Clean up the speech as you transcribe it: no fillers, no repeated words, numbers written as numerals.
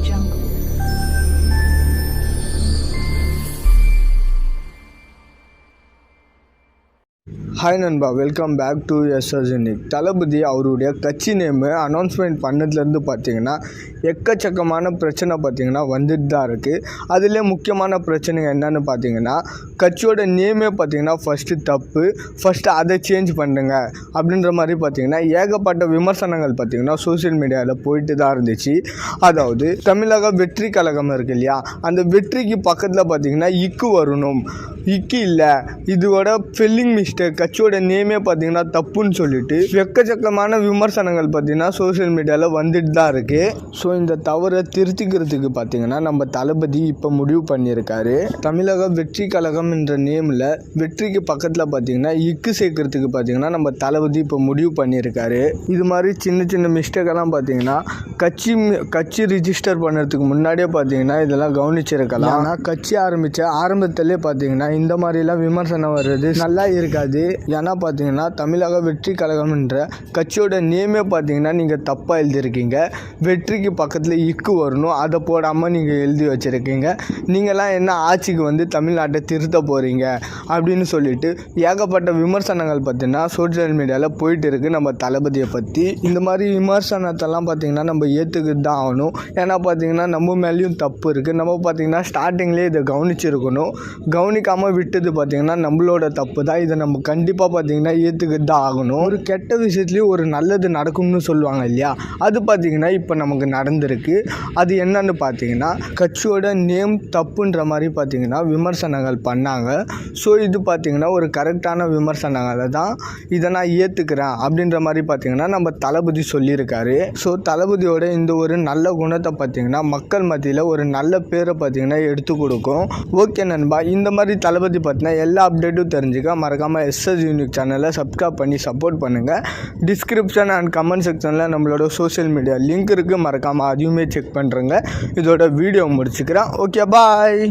Jungle. Hi நண்பா, welcome back to எஸ்எஸ்என்னிக். தளபதி அவருடைய கட்சி நேமு அனௌன்ஸ்மெண்ட் பண்ணதுலேருந்து பார்த்தீங்கன்னா எக்கச்சக்கமான பிரச்சனை பார்த்தீங்கன்னா வந்துட்டு தான் இருக்குது. அதிலே முக்கியமான பிரச்சனைங்க என்னென்னு பார்த்தீங்கன்னா, கட்சியோட நேமே பார்த்தீங்கன்னா ஃபஸ்ட்டு அதை சேஞ்ச் பண்ணுங்க அப்படின்ற மாதிரி பார்த்தீங்கன்னா ஏகப்பட்ட விமர்சனங்கள் பார்த்தீங்கன்னா சோசியல் மீடியாவில் போயிட்டு தான் இருந்துச்சு. அதாவது தமிழக வெற்றி கழகம் இருக்கு இல்லையா, அந்த வெற்றிக்கு பக்கத்தில் பார்த்தீங்கன்னா இக்கு வரணும், இக்கு இல்லை, இதோட ஸ்பெல்லிங் மிஸ்டேக், கட்சியோட நேமே பார்த்தீங்கன்னா தப்புன்னு சொல்லிட்டு எக்கச்சக்கமான விமர்சனங்கள் பார்த்தீங்கன்னா சோசியல் மீடியாவில் வந்துட்டு தான் இருக்குது. ஸோ இந்த தவறை திருத்திக்கிறதுக்கு பார்த்தீங்கன்னா நம்ம தளபதி இப்போ முடிவு பண்ணியிருக்காரு. தமிழக வெற்றி கழகம் என்ற நேமில் வெற்றிக்கு பக்கத்தில் பார்த்தீங்கன்னா இக்கு சேர்க்கறதுக்கு பார்த்தீங்கன்னா நம்ம தளபதி இப்போ முடிவு பண்ணியிருக்காரு. இது மாதிரி சின்ன சின்ன மிஸ்டேக்கெல்லாம் பார்த்தீங்கன்னா கட்சி ரிஜிஸ்டர் பண்ணுறதுக்கு முன்னாடியே பார்த்தீங்கன்னா இதெல்லாம் கவனிச்சிருக்கலாம். ஆனால் கட்சி ஆரம்பத்திலே பார்த்தீங்கன்னா இந்த மாதிரிலாம் விமர்சனம் வர்றது நல்லா இருக்காது. ஏன்னா பார்த்தீங்கன்னா தமிழக வெற்றி கழகம் என்ற கட்சியோட நேமே பார்த்தீங்கன்னா நீங்கள் தப்பாக எழுதியிருக்கீங்க. வெற்றிக்கு பக்கத்தில் இக்கு வரணும், அதை போடாமல் நீங்கள் எழுதி வச்சுருக்கீங்க. நீங்களாம் என்ன ஆட்சிக்கு வந்து தமிழ்நாட்டை திருத்த போகிறீங்க அப்படின்னு சொல்லிட்டு ஏகப்பட்ட விமர்சனங்கள் பார்த்தீங்கன்னா சோசியல் மீடியாவில் போயிட்டு இருக்குது நம்ம தளபதியை பற்றி. இந்த மாதிரி விமர்சனத்தெல்லாம் பார்த்தீங்கன்னா நம்ம ஏற்றுக்கிட்டு தான் ஆகணும். ஏன்னா பார்த்தீங்கன்னா நம்ம மேலேயும் தப்பு இருக்குது. நம்ம பார்த்தீங்கன்னா ஸ்டார்டிங்லேயே இதை கவனிச்சிருக்கணும். கவனிக்காமல் விட்டது பார்த்தீங்கன்னா நம்மளோட தப்பு தான். இதை நம்ம கண்டிப்பாக பார்த்தீங்கன்னா ஏற்றுக்கிட்டு தான் ஆகணும். ஒரு கெட்ட விஷயத்துலேயும் ஒரு நல்லது நடக்கும்னு சொல்லுவாங்க இல்லையா, அது பார்த்தீங்கன்னா இப்போ நமக்கு நடந்திருக்கு. அது என்னன்னு பார்த்தீங்கன்னா கட்சியோட நேம் தப்புன்ற மாதிரி பார்த்தீங்கன்னா விமர்சனங்கள் பண்ணாங்க. ஸோ இது பார்த்தீங்கன்னா ஒரு கரெக்டான விமர்சனங்களை தான், இதை நான் ஏற்றுக்கிறேன் அப்படின்ற மாதிரி பார்த்தீங்கன்னா நம்ம தளபதி சொல்லியிருக்காரு. ஸோ தளபதியோட இந்த ஒரு நல்ல குணத்தை பார்த்தீங்கன்னா மக்கள் மத்தியில் ஒரு நல்ல பேரை பார்த்தீங்கன்னா எடுத்து கொடுக்கும். ஓகே நண்பா, இந்த மாதிரி தளபதி பார்த்தீங்கன்னா எல்லா அப்டேட்டும் தெரிஞ்சுக்க மறக்காமல் எஸ்எஸ் யூனிக் சேனலை சப்ஸ்கிரைப் பண்ணி சப்போர்ட் பண்ணுங்கள். டிஸ்கிரிப்ஷன் அண்ட் கமெண்ட் செக்ஷனில் நம்மளோட சோஷியல் மீடியா லிங்க் இருக்குது, மறக்காமல் அதையுமே செக் பண்ணுறேங்க. இதோட வீடியோ முடிச்சுக்கிறேன். ஓகே, பாய்.